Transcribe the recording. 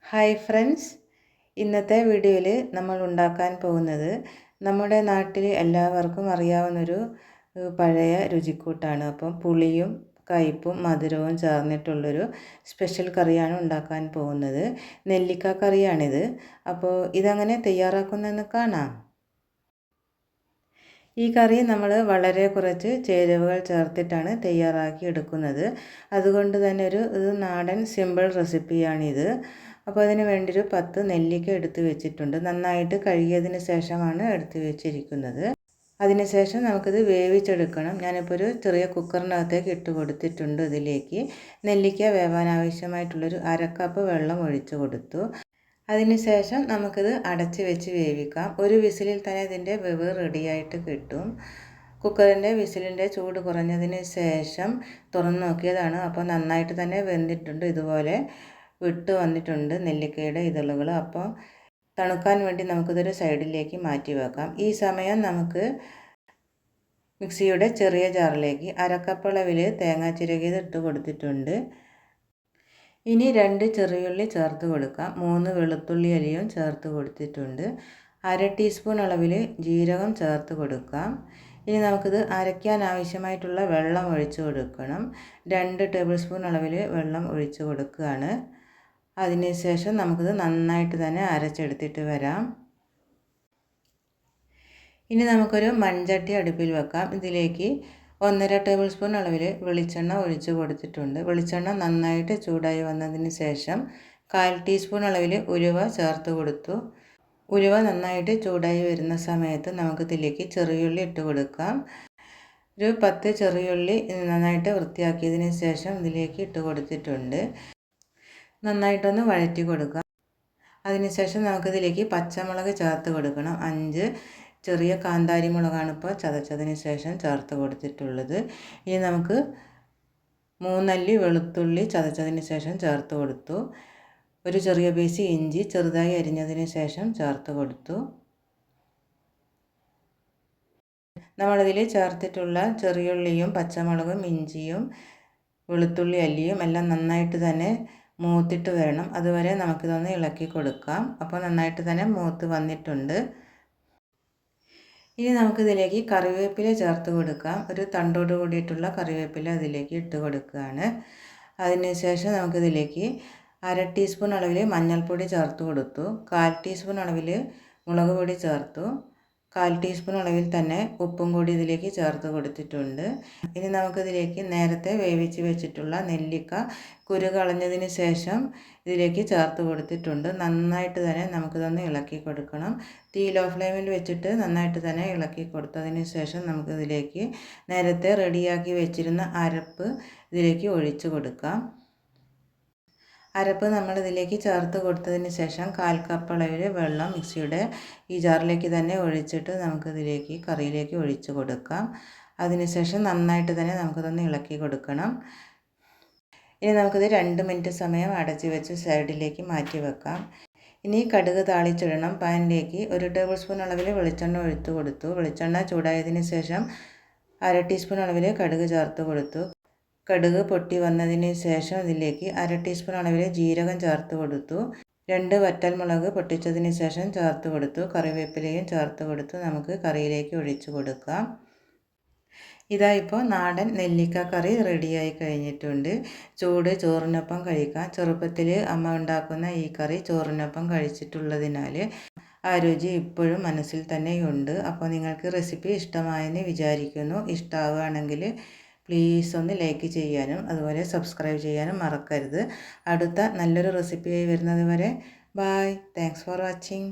Hi friends, ഇന്നത്തെ വീഡിയോയിൽ നമ്മൾ ഉണ്ടാക്കാൻ പോകുന്നത് നമ്മുടെ നാട്ടിൽ എല്ലാവർക്കും അറിയാവുന്നൊരു പഴയ രുചിക്കൂട്ടാണ്. അപ്പം പുളിയും കയ്പും മധുരവും ചേർന്നിട്ടുള്ളൊരു സ്പെഷ്യൽ കറിയാണ് ഉണ്ടാക്കാൻ പോകുന്നത്. നെല്ലിക്ക കറിയാണിത്. അപ്പോൾ ഇതെങ്ങനെ തയ്യാറാക്കുന്നതെന്ന് കാണാം. ഈ കറി നമ്മൾ വളരെ കുറച്ച് ചേരുവകൾ ചേർത്തിട്ടാണ് തയ്യാറാക്കി എടുക്കുന്നത്. അതുകൊണ്ട് തന്നെ ഇത് നാടൻ സിമ്പിൾ റെസിപ്പിയാണിത്. അപ്പോൾ അതിന് വേണ്ടി ഒരു 10 നെല്ലിക്ക എടുത്ത് വെച്ചിട്ടുണ്ട്. നന്നായിട്ട് കഴുകിയതിന് ശേഷമാണ് എടുത്ത് വെച്ചിരിക്കുന്നത്. അതിനുശേഷം നമുക്കിത് വേവിച്ചെടുക്കണം. ഞാനിപ്പോൾ ഒരു ചെറിയ കുക്കറിനകത്തേക്ക് ഇട്ട് കൊടുത്തിട്ടുണ്ട്. ഇതിലേക്ക് നെല്ലിക്ക വേവാൻ ആവശ്യമായിട്ടുള്ളൊരു 1/2 കപ്പ് വെള്ളം ഒഴിച്ചു കൊടുത്തു. അതിനുശേഷം നമുക്കിത് അടച്ച് വെച്ച് വേവിക്കാം. ഒരു വിസിലിൽ തന്നെ ഇതിൻ്റെ വേവ് റെഡിയായിട്ട് കിട്ടും. കുക്കറിൻ്റെ വിസിലിൻ്റെ ചൂട് കുറഞ്ഞതിന് ശേഷം തുറന്ന് നോക്കിയതാണ്. അപ്പോൾ നന്നായിട്ട് തന്നെ വെന്തിട്ടുണ്ട്. ഇതുപോലെ വിട്ട് വന്നിട്ടുണ്ട് നെല്ലിക്കയുടെ ഇതളുകൾ. അപ്പോൾ തണുക്കാൻ വേണ്ടി നമുക്കിതൊരു സൈഡിലേക്ക് മാറ്റി വെക്കാം. ഈ സമയം നമുക്ക് മിക്സിയുടെ ചെറിയ ജാറിലേക്ക് 1/2 കപ്പ് അളവിൽ തേങ്ങ ചിരകിയത് ഇട്ട് കൊടുത്തിട്ടുണ്ട്. ഇനി 2 ചെറിയുള്ളി ചേർത്ത് കൊടുക്കാം. 3 വെളുത്തുള്ളി അല്ലിയും ചേർത്ത് കൊടുത്തിട്ടുണ്ട്. 1/2 ടീസ്പൂൺ അളവിൽ ജീരകം ചേർത്ത് കൊടുക്കാം. ഇനി നമുക്കിത് അരയ്ക്കാൻ ആവശ്യമായിട്ടുള്ള വെള്ളം ഒഴിച്ച് കൊടുക്കണം. 2 ടേബിൾ സ്പൂൺ അളവിൽ വെള്ളം ഒഴിച്ച് കൊടുക്കുകയാണ്. അതിനുശേഷം നമുക്കിത് നന്നായിട്ട് തന്നെ അരച്ചെടുത്തിട്ട് വരാം. ഇനി നമുക്കൊരു മൺചട്ടി അടുപ്പിൽ വെക്കാം. ഇതിലേക്ക് 1.5 ടേബിൾ സ്പൂൺ അളവിൽ വെളിച്ചെണ്ണ ഒഴിച്ച് കൊടുത്തിട്ടുണ്ട്. വെളിച്ചെണ്ണ നന്നായിട്ട് ചൂടായി വന്നതിന് ശേഷം 1/4 ടീസ്പൂൺ അളവിൽ ഉലുവ ചേർത്ത് കൊടുത്തു. ഉലുവ നന്നായിട്ട് ചൂടായി വരുന്ന സമയത്ത് നമുക്കിതിലേക്ക് ചെറിയുള്ളി ഇട്ട് കൊടുക്കാം. ഒരു 10 ചെറിയുള്ളി നന്നായിട്ട് വൃത്തിയാക്കിയതിന് ശേഷം ഇതിലേക്ക് ഇട്ട് കൊടുത്തിട്ടുണ്ട്. നന്നായിട്ടൊന്ന് വഴറ്റി കൊടുക്കാം. അതിനുശേഷം നമുക്കിതിലേക്ക് പച്ചമുളക് ചേർത്ത് കൊടുക്കണം. 5 ചെറിയ കാന്താരി മുളകാണ് ഇപ്പോൾ ചതച്ചതിന് ശേഷം ചേർത്ത് കൊടുത്തിട്ടുള്ളത്. ഇനി നമുക്ക് 3 അല്ലി വെളുത്തുള്ളി ചതച്ചതിന് ശേഷം ചേർത്ത് കൊടുത്തു. ഒരു ചെറിയ പീസ് ഇഞ്ചി ചെറുതായി അരിഞ്ഞതിന് ശേഷം ചേർത്ത് കൊടുത്തു. നമ്മളിതിൽ ചേർത്തിട്ടുള്ള ചെറിയുള്ളിയും പച്ചമുളകും ഇഞ്ചിയും വെളുത്തുള്ളി അല്ലിയും എല്ലാം നന്നായിട്ട് തന്നെ മൂത്തിട്ട് വരണം. അതുവരെ നമുക്കിതൊന്ന് ഇളക്കി കൊടുക്കാം. അപ്പോൾ നന്നായിട്ട് തന്നെ മൂത്ത് വന്നിട്ടുണ്ട്. ഇനി നമുക്കിതിലേക്ക് കറിവേപ്പില ചേർത്ത് കൊടുക്കാം. ഒരു തണ്ടോട് കൂടിയിട്ടുള്ള കറിവേപ്പില ഇതിലേക്ക് ഇട്ട് കൊടുക്കുകയാണ്. അതിനുശേഷം നമുക്കിതിലേക്ക് 1/2 ടീസ്പൂൺ അളവിൽ മഞ്ഞൾപ്പൊടി ചേർത്ത് കൊടുത്തു. 1/4 ടീസ്പൂൺ അളവിൽ മുളക് പൊടി ചേർത്തു. 1/4 ടീസ്പൂൺ അളവിൽ തന്നെ ഉപ്പും കൂടി ഇതിലേക്ക് ചേർത്ത് കൊടുത്തിട്ടുണ്ട്. ഇനി നമുക്കിതിലേക്ക് നേരത്തെ വേവിച്ച് വെച്ചിട്ടുള്ള നെല്ലിക്ക കുരു കളഞ്ഞതിന് ശേഷം ഇതിലേക്ക് ചേർത്ത് കൊടുത്തിട്ടുണ്ട്. നന്നായിട്ട് തന്നെ നമുക്കിതൊന്ന് ഇളക്കി കൊടുക്കണം. തീ ലോ ഫ്ലെയിമിൽ വെച്ചിട്ട് നന്നായിട്ട് തന്നെ ഇളക്കി കൊടുത്തതിന് ശേഷം നമുക്കിതിലേക്ക് നേരത്തെ റെഡിയാക്കി വെച്ചിരുന്ന അരപ്പ് ഇതിലേക്ക് ഒഴിച്ച് കൊടുക്കാം. അരപ്പ് നമ്മളിതിലേക്ക് ചേർത്ത് കൊടുത്തതിന് ശേഷം 1/4 കപ്പ് അളവിൽ വെള്ളം മിക്സിയുടെ ഈ ജാറിലേക്ക് തന്നെ ഒഴിച്ചിട്ട് നമുക്കിതിലേക്ക് കറിയിലേക്ക് ഒഴിച്ച് കൊടുക്കാം. അതിനുശേഷം നന്നായിട്ട് തന്നെ നമുക്കിതൊന്ന് ഇളക്കി കൊടുക്കണം. ഇനി നമുക്കിത് 2 മിനിറ്റ് സമയം അടച്ച് വെച്ച് സൈഡിലേക്ക് മാറ്റി വെക്കാം. ഇനി കടുക് താളിച്ചിടണം. പാനിലേക്ക് 1 ടേബിൾ സ്പൂൺ അളവിൽ വെളിച്ചെണ്ണ ഒഴിച്ച് കൊടുത്തു. വെളിച്ചെണ്ണ ചൂടായതിന് ശേഷം 1/2 ടീസ്പൂൺ അളവിൽ കടുക് ചേർത്ത് കൊടുത്തു. കടുക് പൊട്ടി വന്നതിന് ശേഷം ഇതിലേക്ക് 1/2 ടീസ്പൂൺ അളവിൽ ജീരകം ചേർത്ത് കൊടുത്തു. 2 വറ്റൽമുളക് പൊട്ടിച്ചതിന് ശേഷം ചേർത്ത് കൊടുത്തു. കറിവേപ്പിലയും ചേർത്ത് കൊടുത്തു നമുക്ക് കറിയിലേക്ക് ഒഴിച്ച് കൊടുക്കാം. ഇതാ ഇപ്പോൾ നാടൻ നെല്ലിക്ക കറി റെഡിയായി കഴിഞ്ഞിട്ടുണ്ട്. ചൂട് ചോറിനൊപ്പം കഴിക്കാം. ചെറുപ്പത്തിൽ അമ്മ ഉണ്ടാക്കുന്ന ഈ കറി ചോറിനൊപ്പം കഴിച്ചിട്ടുള്ളതിനാൽ ആ രുചി ഇപ്പോഴും മനസ്സിൽ തന്നെയുണ്ട്. അപ്പോൾ നിങ്ങൾക്ക് റെസിപ്പി ഇഷ്ടമായെന്ന് വിചാരിക്കുന്നു. ഇഷ്ടമാവുകയാണെങ്കിൽ പ്ലീസ് ഒന്ന് ലൈക്ക് ചെയ്യാനും അതുപോലെ സബ്സ്ക്രൈബ് ചെയ്യാനും മറക്കരുത്. അടുത്ത നല്ലൊരു റെസിപ്പിയായി വരുന്നത് വരെ ബൈ. Thanks for watching.